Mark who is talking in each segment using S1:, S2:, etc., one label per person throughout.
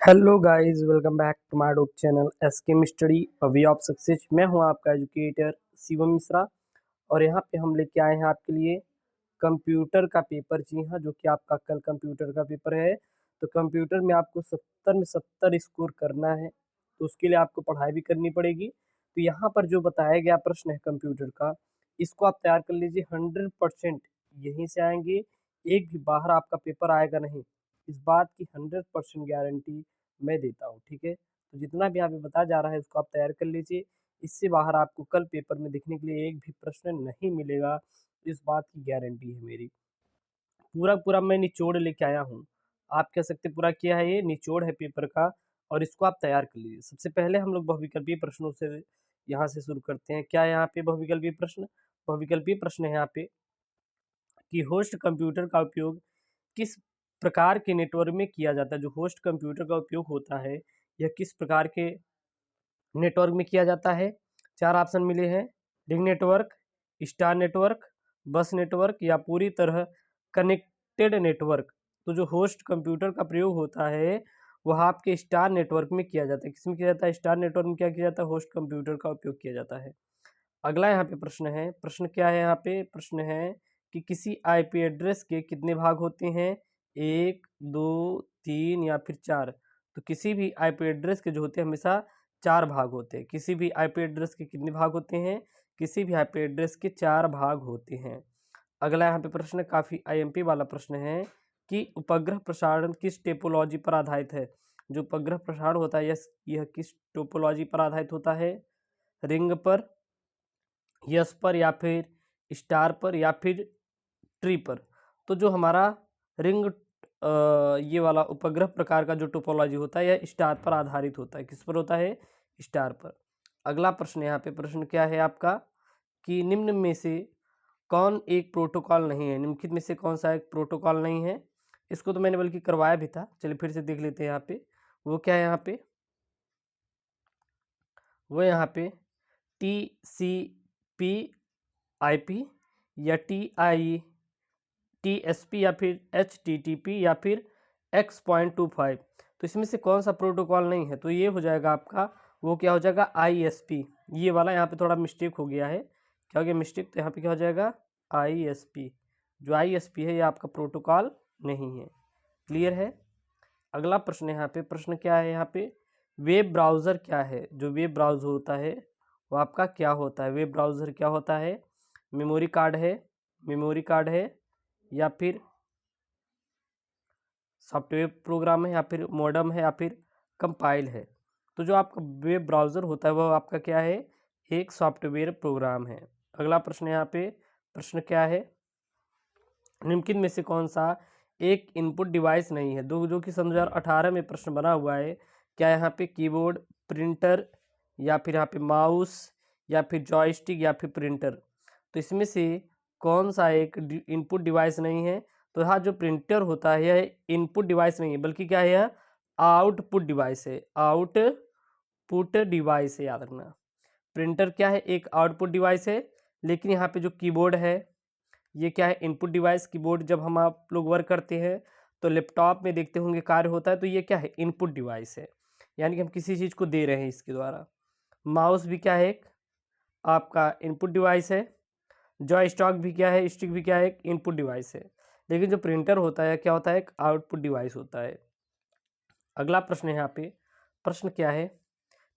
S1: Hello guys, welcome back to my YouTube channel SK study way of success. मैं हूं आपका educator Shivam Mishra और यहां पे हम लेके आए हैं आपके लिए कंप्यूटर का पेपर। जी हां, जो कि आपका कल कंप्यूटर का पेपर है। तो कंप्यूटर में आपको 70 में 70 स्कोर करना है, तो उसके लिए आपको पढ़ाई भी करनी पड़ेगी। तो यहाँ पर जो बताया गया प्रश्न है कंप्यूटर का, इसको आप तैयार कर लीजिए। 100% यहीं से आएंगे, एक भी बाहर आपका पेपर आएगा नहीं। इस बात की 100% गारंटी मैं देता हूँ, ठीक है। तो जितना भी यहाँ पे बताया जा रहा है उसको आप तैयार कर लीजिए। इससे बाहर आपको कल पेपर में देखने के लिए एक भी प्रश्न नहीं मिलेगा, इस बात की गारंटी है मेरी। पूरा पूरा मैं निचोड़ लेके आया हूँ, आप कह सकते पूरा किया है, ये निचोड़ है पेपर का। और इसको आप तैयार कर लीजिए। सबसे पहले हम लोग बहुविकल्पीय प्रश्नों से यहाँ से शुरू करते हैं। क्या है यहाँ पे बहुविकल्पीय प्रश्न? बहुविकल्पीय प्रश्न है यहाँ पे कि होस्ट कंप्यूटर का उपयोग किस प्रकार के नेटवर्क में किया जाता है। जो होस्ट कंप्यूटर का उपयोग होता है यह किस प्रकार के नेटवर्क में किया जाता है। चार ऑप्शन मिले हैं: रिंग नेटवर्क, स्टार नेटवर्क, बस नेटवर्क या पूरी तरह कनेक्टेड नेटवर्क। तो जो होस्ट कंप्यूटर का प्रयोग होता है वह आपके स्टार नेटवर्क में किया जाता है। किसमें किया जाता है? स्टार नेटवर्क में क्या किया जाता है? होस्ट कंप्यूटर का उपयोग किया जाता है। अगला यहाँ पे प्रश्न है, प्रश्न क्या है यहाँ पे? प्रश्न है कि किसी आईपी एड्रेस के कितने भाग होते हैं? एक, दो, तीन या फिर चार। तो किसी भी आईपी एड्रेस के जो होते हैं हमेशा चार भाग होते हैं। किसी भी आईपी एड्रेस के कितने भाग होते हैं? किसी भी आईपी एड्रेस के चार भाग होते हैं। अगला यहाँ पे प्रश्न काफ़ी आईएमपी वाला प्रश्न है कि उपग्रह प्रसारण किस टोपोलॉजी पर आधारित है। जो उपग्रह प्रसारण होता है यह किस टोपोलॉजी पर आधारित होता है? रिंग पर, यस पर या फिर स्टार पर या फिर ट्री पर। तो जो हमारा रिंग ये वाला उपग्रह प्रकार का जो टोपोलॉजी होता है यह स्टार पर आधारित होता है। किस पर होता है? स्टार पर। अगला प्रश्न यहाँ पे प्रश्न क्या है आपका कि निम्न में से कौन एक प्रोटोकॉल नहीं है। निम्नलिखित में से कौन सा एक प्रोटोकॉल नहीं है? इसको तो मैंने बल्कि करवाया भी था, चलिए फिर से देख लेते हैं यहाँ पे। वो क्या है यहाँ पे? वो यहाँ पे TCP/IP या TSP या फिर HTTP या फिर X.25। तो इसमें से कौन सा प्रोटोकॉल नहीं है? तो ये हो जाएगा आपका, वो क्या हो जाएगा? ISP। ये वाला यहाँ पे थोड़ा मिस्टेक हो गया है। क्या हो गया मिस्टेक? तो यहाँ पे क्या हो जाएगा? ISP। जो ISP है ये आपका प्रोटोकॉल नहीं है। क्लियर है? अगला प्रश्न यहाँ पे, प्रश्न क्या है यहाँ पे? वेब ब्राउज़र क्या है? जो वेब ब्राउज़र होता है वो आपका क्या होता है? वेब ब्राउज़र क्या होता है? मेमोरी कार्ड है, मेमोरी कार्ड है या फिर सॉफ्टवेयर प्रोग्राम है या फिर मॉडम है या फिर कंपाइल है। तो जो आपका वेब ब्राउज़र होता है वह आपका क्या है? एक सॉफ्टवेयर प्रोग्राम है। अगला प्रश्न यहाँ पे, प्रश्न क्या है? निम्नलिखित में से कौन सा एक इनपुट डिवाइस नहीं है? जो कि सन 2018 में प्रश्न बना हुआ है। क्या यहाँ पे कीबोर्ड, प्रिंटर या फिर यहाँ पे माउस या फिर जॉयस्टिक या फिर प्रिंटर। तो इसमें से कौन सा एक इनपुट डिवाइस नहीं है? तो यहाँ जो प्रिंटर होता है यह इनपुट डिवाइस नहीं है, बल्कि क्या है? यह आउटपुट डिवाइस है। आउटपुट डिवाइस है, याद रखना। प्रिंटर क्या है? एक आउटपुट डिवाइस है। लेकिन यहाँ पे जो कीबोर्ड है ये क्या है? Input device. कीबोर्ड जब हम आप लोग वर्क करते हैं तो लैपटॉप में देखते होंगे कार्य होता है, तो ये क्या है? इनपुट डिवाइस है, यानी कि हम किसी चीज़ को दे रहे हैं इसके द्वारा। माउस भी क्या है? एक आपका इनपुट डिवाइस है। जॉय स्टॉक भी क्या है? स्टिक भी क्या है? एक इनपुट डिवाइस है। लेकिन जो प्रिंटर होता है क्या होता है? एक आउटपुट डिवाइस होता है। अगला प्रश्न है यहाँ पे, प्रश्न क्या है?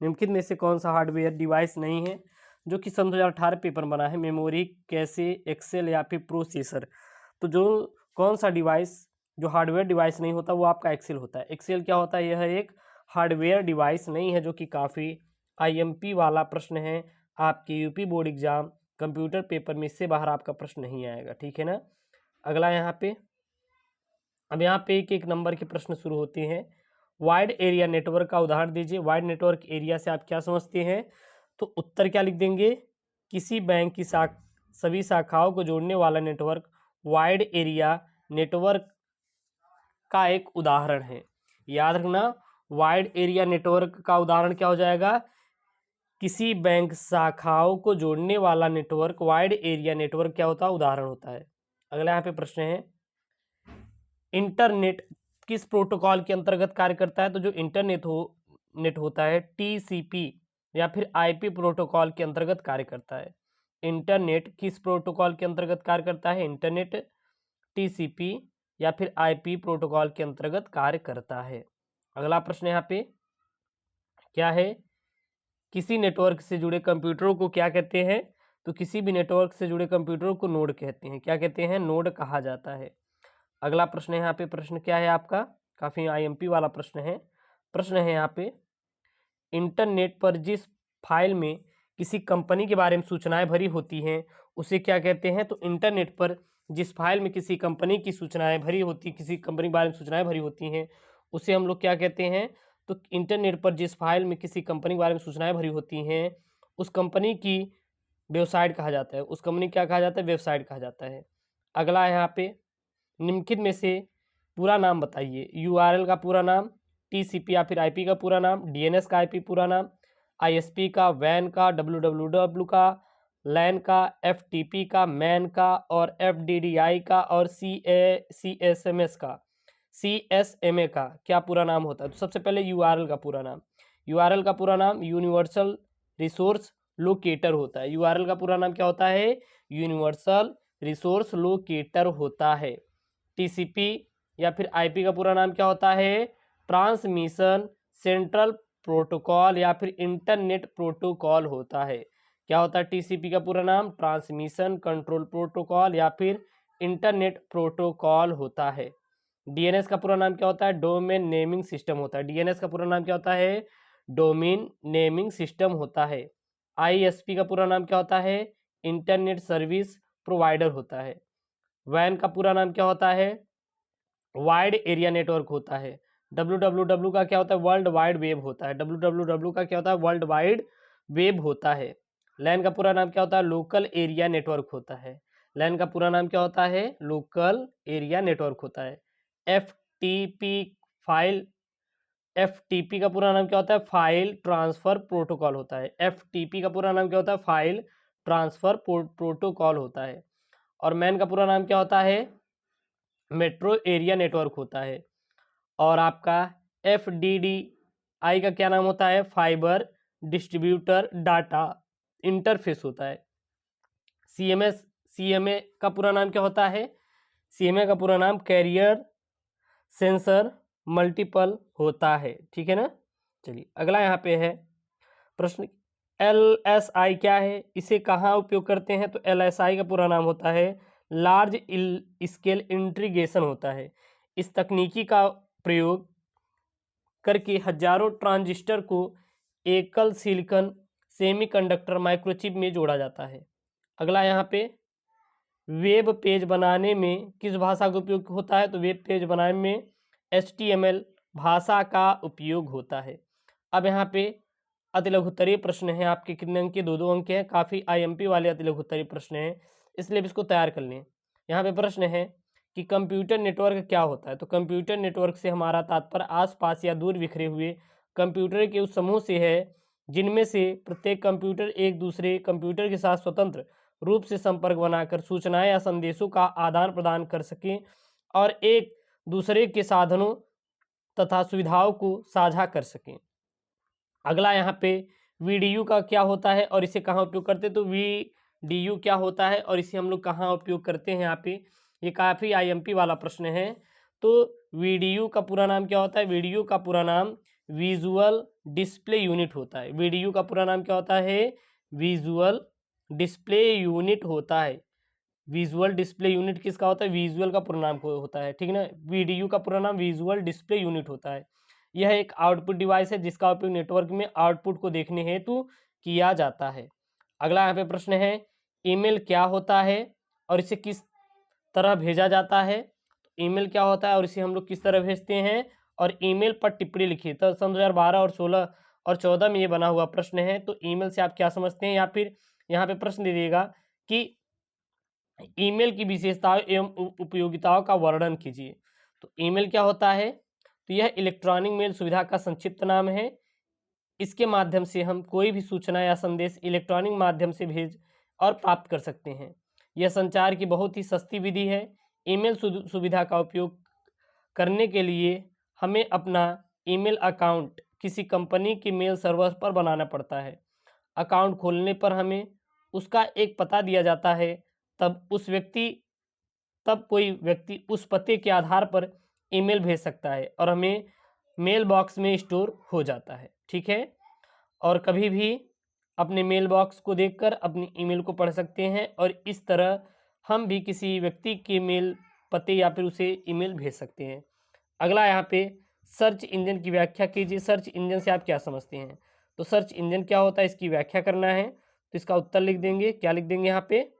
S1: निम्नलिखित में से कौन सा हार्डवेयर डिवाइस नहीं है जो कि सन 2018 पेपर बना है? मेमोरी, कैसे, एक्सेल या फिर प्रोसेसर। तो जो कौन सा डिवाइस जो हार्डवेयर डिवाइस नहीं होता वो आपका एक्सेल होता है। एक्सेल क्या होता है? यह एक हार्डवेयर डिवाइस नहीं है, जो कि काफ़ी आईएमपी वाला प्रश्न है। आपके UP board exam computer paper में इससे बाहर आपका प्रश्न नहीं आएगा, ठीक है ना। अगला यहाँ पे, अब यहाँ पे एक एक नंबर के प्रश्न शुरू होते हैं। वाइड एरिया नेटवर्क का उदाहरण दीजिए। वाइड नेटवर्क एरिया से आप क्या समझते हैं? तो उत्तर क्या लिख देंगे? किसी बैंक की सभी शाखाओं को जोड़ने वाला नेटवर्क वाइड एरिया नेटवर्क का एक उदाहरण है। याद रखना, वाइड एरिया नेटवर्क का उदाहरण क्या हो जाएगा? किसी बैंक शाखाओं को जोड़ने वाला नेटवर्क वाइड एरिया नेटवर्क क्या होता है? उदाहरण होता है। अगला यहाँ पे प्रश्न है, इंटरनेट किस प्रोटोकॉल के अंतर्गत कार्य करता है? तो जो इंटरनेट नेट होता है टीसीपी या फिर आईपी प्रोटोकॉल के अंतर्गत कार्य करता है। इंटरनेट किस प्रोटोकॉल के अंतर्गत कार्य करता है? इंटरनेट टीसीपी या फिर आईपी प्रोटोकॉल के अंतर्गत कार्य करता है। अगला प्रश्न यहाँ पे क्या है? किसी नेटवर्क से जुड़े कंप्यूटरों को क्या कहते हैं? तो किसी भी नेटवर्क से जुड़े कंप्यूटरों को नोड कहते हैं। क्या कहते हैं? नोड कहा जाता है। अगला प्रश्न यहाँ पे, प्रश्न क्या है आपका? काफ़ी आईएमपी वाला प्रश्न है। प्रश्न है यहाँ पे, इंटरनेट पर जिस फाइल में किसी कंपनी के बारे में सूचनाएं भरी होती हैं उसे क्या कहते हैं? तो इंटरनेट पर जिस फाइल में किसी कंपनी की सूचनाएं भरी होती, किसी कंपनी के बारे में सूचनाएं भरी होती हैं उसे हम लोग क्या कहते हैं? तो इंटरनेट पर जिस फाइल में किसी कंपनी के बारे में सूचनाएं भरी होती हैं उस कंपनी की वेबसाइट कहा जाता है। उस कंपनी क्या कहा जाता है? वेबसाइट कहा जाता है। अगला है यहाँ पे, निम्नलिखित में से पूरा नाम बताइए। यूआरएल का पूरा नाम, टीसीपी या फिर आईपी का पूरा नाम, डीएनएस का आईपी पूरा नाम, आईएसपी का, वैन का, डब्ल्यूडब्ल्यूडब्ल्यू का, लैन का, एफटीपी का, मैन का और एफडीडीआई का और सीएसएमए का क्या पूरा नाम होता है? तो सबसे पहले यूआरएल का पूरा नाम। यूआरएल का पूरा नाम यूनिवर्सल रिसोर्स लोकेटर होता है। यूआरएल का पूरा नाम क्या होता है? यूनिवर्सल रिसोर्स लोकेटर होता है। टीसीपी या फिर आईपी का पूरा नाम क्या होता है? ट्रांसमिशन सेंट्रल प्रोटोकॉल या फिर इंटरनेट प्रोटोकॉल होता है। क्या होता है टीसीपी का पूरा नाम? ट्रांसमिशन कंट्रोल प्रोटोकॉल या फिर इंटरनेट प्रोटोकॉल होता है। डीएनएस का पूरा नाम क्या होता है? डोमेन नेमिंग सिस्टम होता है। डीएनएस का पूरा नाम क्या होता है? डोमेन नेमिंग सिस्टम होता है। आईएसपी का पूरा नाम क्या होता है? इंटरनेट सर्विस प्रोवाइडर होता है। वैन का पूरा नाम क्या होता है? वाइड एरिया नेटवर्क होता है। डब्ल्यूडब्ल्यूडब्ल्यू का क्या होता है? वर्ल्ड वाइड वेब होता है। डब्ल्यूडब्ल्यूडब्ल्यू का क्या होता है? वर्ल्ड वाइड वेब होता है। लैन का पूरा नाम क्या होता है? लोकल एरिया नेटवर्क होता है। लैन का पूरा नाम क्या होता है? लोकल एरिया नेटवर्क होता है। एफटीपी फाइल एफटीपी का पूरा नाम क्या होता है? फाइल ट्रांसफर प्रोटोकॉल होता है। एफटीपी का पूरा नाम क्या होता है? फाइल ट्रांसफर प्रोटोकॉल होता है। और मैन का पूरा नाम क्या होता है? मेट्रो एरिया नेटवर्क होता है। और आपका एफडीडीआई का क्या नाम होता है? फाइबर डिस्ट्रीब्यूटर डाटा इंटरफेस होता है। सीएमए का पूरा नाम क्या होता है? सीएमए का पूरा नाम कैरियर सेंसर मल्टीपल होता है। ठीक है ना? चलिए अगला यहाँ पे है प्रश्न, एलएसआई क्या है? इसे कहाँ उपयोग करते हैं? तो एलएसआई का पूरा नाम होता है लार्ज स्केल इंटीग्रेशन होता है। इस तकनीकी का प्रयोग करके हजारों ट्रांजिस्टर को एकल सिलिकॉन सेमीकंडक्टर माइक्रोचिप में जोड़ा जाता है। अगला यहाँ पे, वेब पेज बनाने में किस भाषा का उपयोग होता है? तो वेब पेज बनाने में HTML भाषा का उपयोग होता है। अब यहाँ पे अति लघुत्तरीय प्रश्न है आपके, कितने अंक के? 2-2 अंक हैं। काफ़ी IMP वाले अति लघुत्तरीय प्रश्न हैं, इसलिए इसको तैयार कर लें। यहाँ पे प्रश्न है कि कंप्यूटर नेटवर्क क्या होता है? तो कंप्यूटर नेटवर्क से हमारा तात्पर्य आसपास या दूर बिखरे हुए कंप्यूटर के उस समूह से है जिनमें से प्रत्येक कंप्यूटर एक दूसरे कंप्यूटर के साथ स्वतंत्र रूप से संपर्क बनाकर सूचनाएं या संदेशों का आदान प्रदान कर सकें और एक दूसरे के साधनों तथा सुविधाओं को साझा कर सकें। अगला यहाँ पे, वीडीयू का क्या होता है और इसे कहाँ उपयोग करते हैं? तो वीडीयू क्या होता है और इसे हम लोग कहाँ उपयोग करते हैं? यहाँ पे ये काफ़ी IMP वाला प्रश्न है। तो वीडीयू का पूरा नाम क्या होता है? वीडीयू का पूरा नाम विजुअल डिस्प्ले यूनिट होता है। वीडीयू का पूरा नाम क्या होता है? विजुअल डिस्प्ले यूनिट होता है। विजुअल डिस्प्ले यूनिट किसका होता है? विजुअल का पूरा नाम होता है। ठीक है ना? वीडीयू का पूरा नाम विजुअल डिस्प्ले यूनिट होता है। यह एक आउटपुट डिवाइस है जिसका उपयोग नेटवर्क में आउटपुट को देखने हेतु किया जाता है। अगला यहाँ पे प्रश्न है, ईमेल क्या होता है और इसे किस तरह भेजा जाता है? तो ईमेल क्या होता है और इसे हम लोग किस तरह भेजते हैं? और ईमेल पर टिप्पणी लिखिए। तो सन 2012 और 16 और 14 में ये बना हुआ प्रश्न है। तो ईमेल से आप क्या समझते हैं? या फिर यहाँ पे प्रश्न दे देगा कि ईमेल की विशेषताओं एवं उपयोगिताओं का वर्णन कीजिए। तो ईमेल क्या होता है? तो यह इलेक्ट्रॉनिक मेल सुविधा का संक्षिप्त नाम है। इसके माध्यम से हम कोई भी सूचना या संदेश इलेक्ट्रॉनिक माध्यम से भेज और प्राप्त कर सकते हैं। यह संचार की बहुत ही सस्ती विधि है। ईमेल सुविधा का उपयोग करने के लिए हमें अपना ईमेल अकाउंट किसी कंपनी के मेल सर्वर पर बनाना पड़ता है। अकाउंट खोलने पर हमें उसका एक पता दिया जाता है, तब कोई व्यक्ति उस पते के आधार पर ईमेल भेज सकता है और हमें मेल बॉक्स में स्टोर हो जाता है। ठीक है, और कभी भी अपने मेल बॉक्स को देखकर अपनी ईमेल को पढ़ सकते हैं और इस तरह हम भी किसी व्यक्ति के मेल पते या फिर उसे ईमेल भेज सकते हैं। अगला यहाँ पे सर्च इंजन की व्याख्या कीजिए। सर्च इंजन से आप क्या समझते हैं? तो सर्च इंजन क्या होता है, इसकी व्याख्या करना है, तो इसका उत्तर लिख देंगे। क्या लिख देंगे यहाँ पे?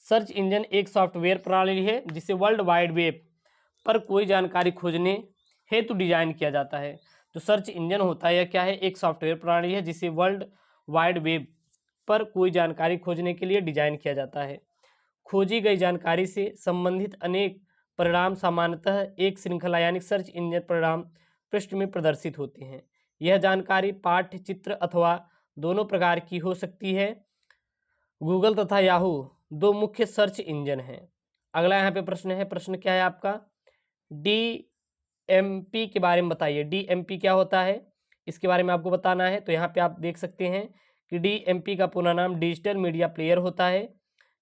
S1: सर्च इंजन एक सॉफ्टवेयर प्रणाली है जिसे वर्ल्ड वाइड वेब पर कोई जानकारी खोजने हेतु डिजाइन किया जाता है। जो सर्च इंजन होता है यह क्या है? एक सॉफ्टवेयर प्रणाली है जिसे वर्ल्ड वाइड वेब पर कोई जानकारी खोजने के लिए डिजाइन किया जाता है। खोजी गई जानकारी से संबंधित अनेक परिणाम सामान्यतः एक श्रृंखला यानी सर्च इंजन परिणाम पृष्ठ में प्रदर्शित होते हैं। यह जानकारी पाठ्य, चित्र अथवा दोनों प्रकार की हो सकती है। गूगल तथा याहू दो मुख्य सर्च इंजन हैं। अगला यहाँ पे प्रश्न है, प्रश्न क्या है आपका? DMP के बारे में बताइए। DMP क्या होता है, इसके बारे में आपको बताना है। तो यहाँ पे आप देख सकते हैं कि DMP का पूरा नाम डिजिटल मीडिया प्लेयर होता है।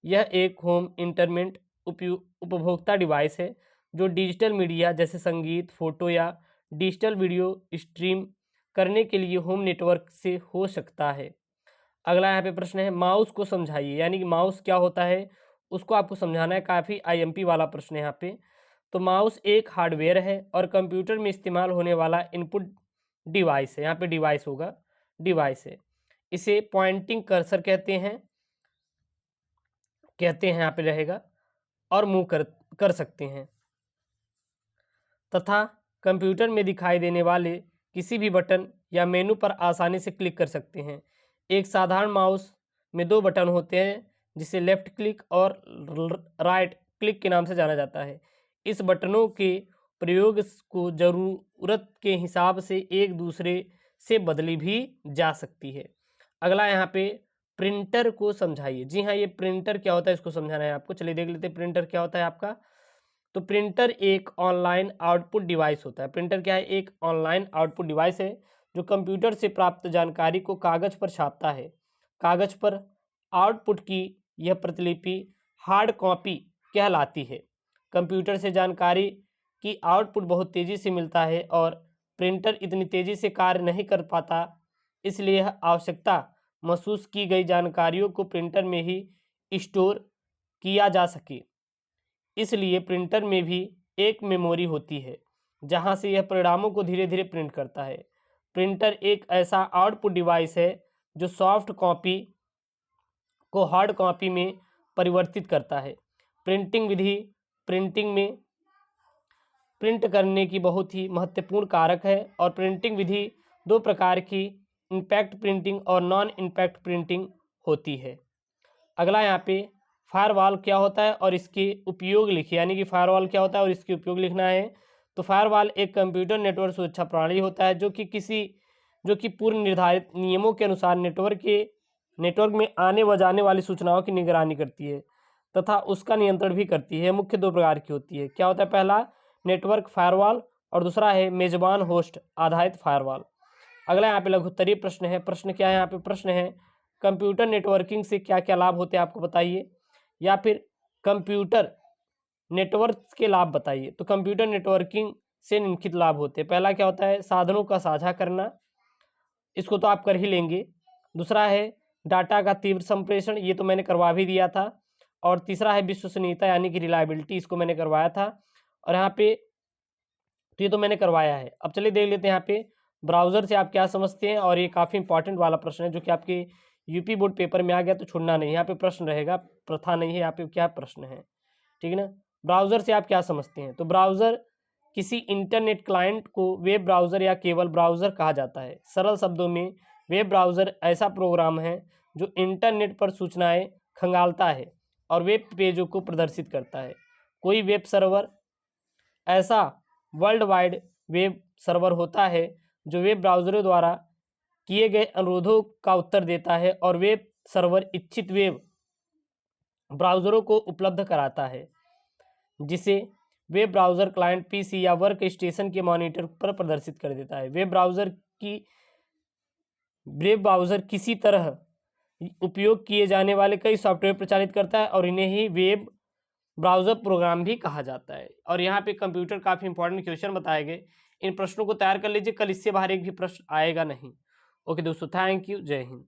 S1: यह एक होम इंटरनेट उपभोक्ता डिवाइस है जो डिजिटल मीडिया जैसे संगीत, फोटो या डिजिटल वीडियो स्ट्रीम करने के लिए होम नेटवर्क से हो सकता है। अगला यहाँ पे प्रश्न है, माउस को समझाइए, यानी कि माउस क्या होता है उसको आपको समझाना है। काफ़ी IMP वाला प्रश्न है यहाँ पे। तो माउस एक हार्डवेयर है और कंप्यूटर में इस्तेमाल होने वाला इनपुट डिवाइस है। यहाँ पे डिवाइस होगा, डिवाइस है। इसे पॉइंटिंग कर्सर कहते हैं यहाँ पे रहेगा, और मूव कर सकते हैं तथा कंप्यूटर में दिखाई देने वाले किसी भी बटन या मेनू पर आसानी से क्लिक कर सकते हैं। एक साधारण माउस में दो बटन होते हैं जिसे लेफ्ट क्लिक और राइट क्लिक के नाम से जाना जाता है। इस बटनों के प्रयोग को ज़रूरत के हिसाब से एक दूसरे से बदली भी जा सकती है। अगला यहाँ पे प्रिंटर को समझाइए। जी हाँ, ये प्रिंटर क्या होता है इसको समझाना है आपको। चलिए देख लेते हैं प्रिंटर क्या होता है आपका। तो प्रिंटर एक ऑनलाइन आउटपुट डिवाइस होता है। प्रिंटर क्या है? एक ऑनलाइन आउटपुट डिवाइस है जो कंप्यूटर से प्राप्त जानकारी को कागज पर छापता है। कागज पर आउटपुट की यह प्रतिलिपि हार्ड कॉपी कहलाती है। कंप्यूटर से जानकारी की आउटपुट बहुत तेजी से मिलता है और प्रिंटर इतनी तेजी से कार्य नहीं कर पाता, इसलिए यह आवश्यकता महसूस की गई जानकारियों को प्रिंटर में ही स्टोर किया जा सके। इसलिए प्रिंटर में भी एक मेमोरी होती है जहां से यह परिणामों को धीरे धीरे प्रिंट करता है। प्रिंटर एक ऐसा आउटपुट डिवाइस है जो सॉफ्ट कॉपी को हार्ड कॉपी में परिवर्तित करता है। प्रिंटिंग में प्रिंट करने की बहुत ही महत्वपूर्ण कारक है और प्रिंटिंग विधि दो प्रकार की, इम्पैक्ट प्रिंटिंग और नॉन इम्पैक्ट प्रिंटिंग होती है। अगला यहाँ पे फायरवॉल क्या होता है और इसके उपयोग लिखिए, यानी कि फायरवॉल क्या होता है और इसके उपयोग लिखना है। तो फायरवॉल एक कंप्यूटर नेटवर्क सुरक्षा प्रणाली होता है जो कि पूर्व निर्धारित नियमों के अनुसार नेटवर्क में आने व जाने वाली सूचनाओं की निगरानी करती है तथा उसका नियंत्रण भी करती है। मुख्य दो प्रकार की होती है। क्या होता है? पहला नेटवर्क फायरवॉल और दूसरा है मेजबान होस्ट आधारित फायरवॉल। अगला यहाँ पे लघुत्तरीय प्रश्न है। प्रश्न क्या है यहाँ पे? प्रश्न है, कंप्यूटर नेटवर्किंग से क्या क्या लाभ होते हैं आपको बताइए, या फिर कंप्यूटर नेटवर्क के लाभ बताइए। तो कंप्यूटर नेटवर्किंग से निम्नलिखित लाभ होते हैं। पहला क्या होता है? साधनों का साझा करना, इसको तो आप कर ही लेंगे। दूसरा है डाटा का तीव्र संप्रेषण, ये तो मैंने करवा भी दिया था। और तीसरा है विश्वसनीयता यानी कि रिलायबिलिटी, इसको मैंने करवाया था। और यहाँ पे तो ये तो मैंने करवाया है। अब चलिए देख लेते हैं यहाँ पे ब्राउज़र से आप क्या समझते हैं, और ये काफ़ी इंपॉर्टेंट वाला प्रश्न है जो कि आपके यूपी बोर्ड पेपर में आ गया, तो छोड़ना नहीं। यहाँ पे प्रश्न रहेगा, प्रथा नहीं है। यहाँ पे क्या प्रश्न है, ठीक है ना। ब्राउज़र से आप क्या समझते हैं? तो ब्राउज़र किसी इंटरनेट क्लाइंट को वेब ब्राउज़र या केवल ब्राउज़र कहा जाता है। सरल शब्दों में वेब ब्राउज़र ऐसा प्रोग्राम है जो इंटरनेट पर सूचनाएं खंगालता है और वेब पेजों को प्रदर्शित करता है। कोई वेब सर्वर ऐसा वर्ल्ड वाइड वेब सर्वर होता है जो वेब ब्राउज़रों द्वारा किए गए अनुरोधों का उत्तर देता है और वेब सर्वर इच्छित वेब ब्राउज़रों को उपलब्ध कराता है, जिसे वेब ब्राउज़र क्लाइंट पीसी या वर्क स्टेशन के मॉनिटर पर प्रदर्शित कर देता है। वेब ब्राउज़र किसी तरह उपयोग किए जाने वाले कई सॉफ्टवेयर प्रचारित करता है और इन्हें ही वेब ब्राउज़र प्रोग्राम भी कहा जाता है। और यहाँ पे कंप्यूटर काफ़ी इंपॉर्टेंट क्वेश्चन बताए गए। इन प्रश्नों को तैयार कर लीजिए, कल इससे बाहर एक भी प्रश्न आएगा नहीं। ओके दोस्तों, थैंक यू, जय हिंद।